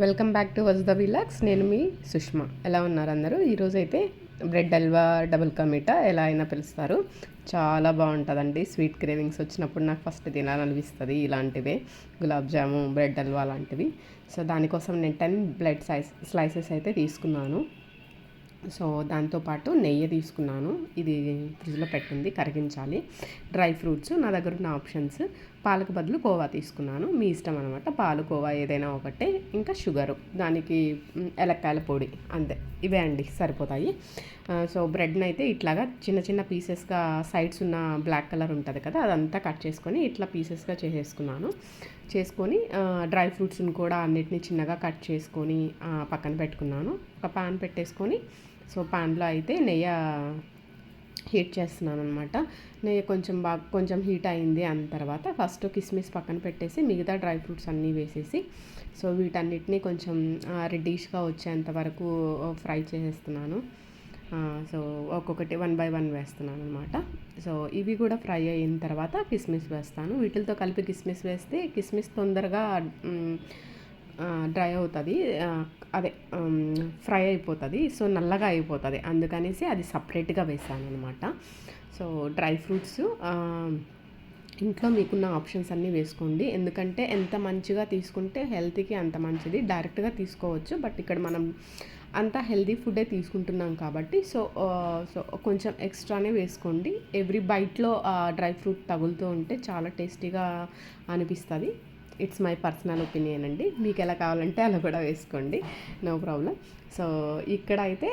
Welcome back to వజ్ ద విలాక్స్. నేను మీ సుష్మా. ఎలా ఉన్నారు అందరూ? ఈరోజైతే బ్రెడ్ హల్వా, డబుల్ కా మీఠా ఎలా అయినా పిలుస్తారు, చాలా బాగుంటుందండి. స్వీట్ క్రేవింగ్స్ వచ్చినప్పుడు నాకు ఫస్ట్ తినాలనిపిస్తుంది ఇలాంటివే, గులాబ్ జాము, బ్రెడ్ హల్వా లాంటివి. సో దానికోసం నేను 10 బ్రెడ్ స్లైసెస్ అయితే తీసుకున్నాను. సో దాంతోపాటు నెయ్యి తీసుకున్నాను, ఇది ఫ్రిడ్జ్లో పెట్టింది కరిగించాలి. డ్రై ఫ్రూట్స్ నా దగ్గర ఉన్న ఆప్షన్స్, పాలకు బదులు కోవా తీసుకున్నాను, మీ ఇష్టం అనమాట. పాలు, కోవా ఏదైనా ఒకటే, ఇంకా షుగరు, దానికి ఎలక్కాయల పొడి, అంతే. ఇవే అండి, సరిపోతాయి. సో బ్రెడ్ని అయితే ఇట్లాగా చిన్న చిన్న పీసెస్గా, సైడ్స్ ఉన్న బ్లాక్ కలర్ ఉంటుంది కదా, అదంతా కట్ చేసుకొని ఇట్లా పీసెస్గా చేసుకొని డ్రై ఫ్రూట్స్ని కూడా అన్నిటిని చిన్నగా కట్ చేసుకొని పక్కన పెట్టుకున్నాను. ఒక పాన్ పెట్టేసుకొని, సో పాన్లో అయితే నెయ్యి హీట్ చేస్తున్నాను అనమాట. నెయ్యి కొంచెం హీట్ అయింది అన్న తర్వాత ఫస్ట్ కిస్మిస్ పక్కన పెట్టేసి మిగతా డ్రై ఫ్రూట్స్ అన్నీ వేసేసి, సో వీటన్నిటిని కొంచెం రెడ్డిష్గా వచ్చేంత వరకు ఫ్రై చేసేస్తున్నాను. సో ఒక్కొక్కటి 1 బై 1 వేస్తున్నాను అనమాట. సో ఇవి కూడా ఫ్రై అయిన తర్వాత కిస్మిస్ వేస్తాను. వీటితో కలిపి కిస్మిస్ వేస్తే కిస్మిస్ తొందరగా డ్రై అవుతుంది, అదే ఫ్రై అయిపోతుంది, సో నల్లగా అయిపోతుంది. అందుకనేసి అది సపరేట్గా వేసాను అనమాట. సో డ్రై ఫ్రూట్స్ ఇంట్లో మీకున్న ఆప్షన్స్ అన్నీ వేసుకోండి, ఎందుకంటే ఎంత మంచిగా తీసుకుంటే హెల్త్కి అంత మంచిది. డైరెక్ట్గా తీసుకోవచ్చు, బట్ ఇక్కడ మనం అంతా హెల్తీ ఫుడ్డే తీసుకుంటున్నాం కాబట్టి సో కొంచెం ఎక్స్ట్రానే వేసుకోండి. ఎవ్రీ బైట్లో డ్రై ఫ్రూట్ తగులుతూ ఉంటే చాలా టేస్టీగా అనిపిస్తుంది. ఇట్స్ మై పర్సనల్ ఒపీనియన్ అండి, మీకు ఎలా కావాలంటే అలా కూడా వేసుకోండి, నో ప్రాబ్లం. సో ఇక్కడ అయితే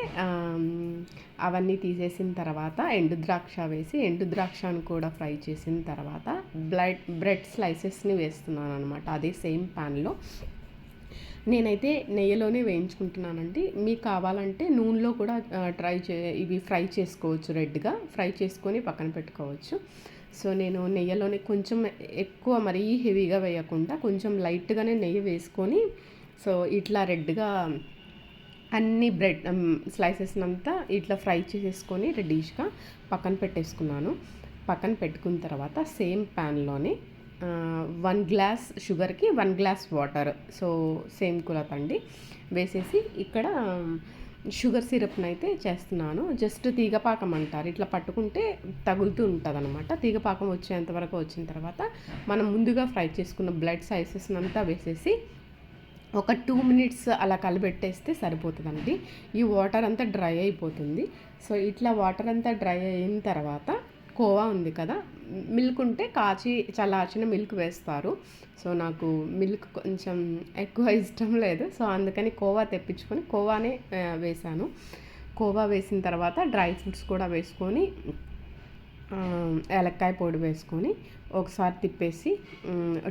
అవన్నీ తీసేసిన తర్వాత ఎండు ద్రాక్ష వేసి, ఎండు ద్రాక్షను కూడా ఫ్రై చేసిన తర్వాత బ్రెడ్ స్లైసెస్ని వేస్తున్నాను అనమాట. అదే సేమ్ ప్యాన్లో. నేనైతే నెయ్యిలోనే వేయించుకుంటున్నానండి, మీకు కావాలంటే నూనెలో కూడా ఇవి ఫ్రై చేసుకోవచ్చు, రెడ్గా ఫ్రై చేసుకొని పక్కన పెట్టుకోవచ్చు. సో నేను నెయ్యిలోనే కొంచెం ఎక్కువ మరీ హెవీగా వేయకుండా కొంచెం లైట్గానే నెయ్యి వేసుకొని, సో ఇట్లా రెడ్గా అన్ని బ్రెడ్ స్లైసెస్ని అంతా ఇట్లా ఫ్రై చేసేసుకొని రెడ్డిష్గా పక్కన పెట్టేసుకున్నాను. పక్కన పెట్టుకున్న తర్వాత సేమ్ ప్యాన్లోనే 1 గ్లాస్ షుగర్కి 1 గ్లాస్ వాటర్, సో సేమ్ కొలత అండి, వేసేసి ఇక్కడ షుగర్ సిరప్ని అయితే చేస్తున్నాను. జస్ట్ తీగపాకం అంటారు, ఇట్లా పట్టుకుంటే తగులుతూ ఉంటుంది అనమాట. తీగపాకం వచ్చేంత వరకు వచ్చిన తర్వాత మనం ముందుగా ఫ్రై చేసుకున్న బ్రెడ్ స్లైసెస్ని అంతా వేసేసి ఒక 2 మినిట్స్ అలా కలిపెట్టేస్తే సరిపోతుందండి. ఈ వాటర్ అంతా డ్రై అయిపోతుంది. సో ఇట్లా వాటర్ అంతా డ్రై అయిన తర్వాత కోవా ఉంది కదా, మిల్క్ ఉంటే చల్లార్చిన మిల్క్ వేస్తారు. సో నాకు మిల్క్ కొంచెం ఎక్కువ ఇష్టం లేదు, సో అందుకని కోవా తెప్పించుకొని కోవానే వేసాను. కోవా వేసిన తర్వాత డ్రై ఫ్రూట్స్ కూడా వేసుకొని, ఏలక్కాయ పొడి వేసుకొని ఒకసారి తిప్పేసి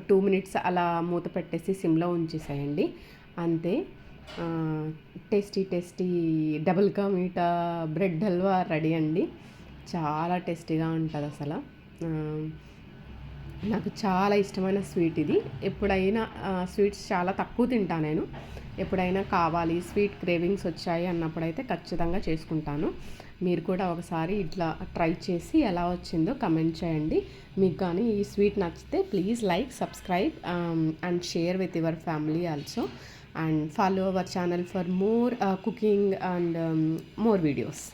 2 మినిట్స్ అలా మూత పెట్టేసి సిమ్లో ఉంచేసేయండి, అంతే. Tasty double ka meetha bread halwa ready అండి. చాలా టేస్టీగా ఉంటుంది అసలు. నాకు చాలా ఇష్టమైన స్వీట్ ఇది. ఎప్పుడైనా స్వీట్స్ చాలా తక్కువ తింటాను నేను. ఎప్పుడైనా కావాలి, స్వీట్ క్రేవింగ్స్ వచ్చాయి అన్నప్పుడైతే ఖచ్చితంగా చేసుకుంటాను. మీరు కూడా ఒకసారి ఇట్లా ట్రై చేసి ఎలా వచ్చిందో కమెంట్ చేయండి. మీకు కానీ ఈ స్వీట్ నచ్చితే please like, subscribe and share with your family also, and follow our channel for more cooking and more videos.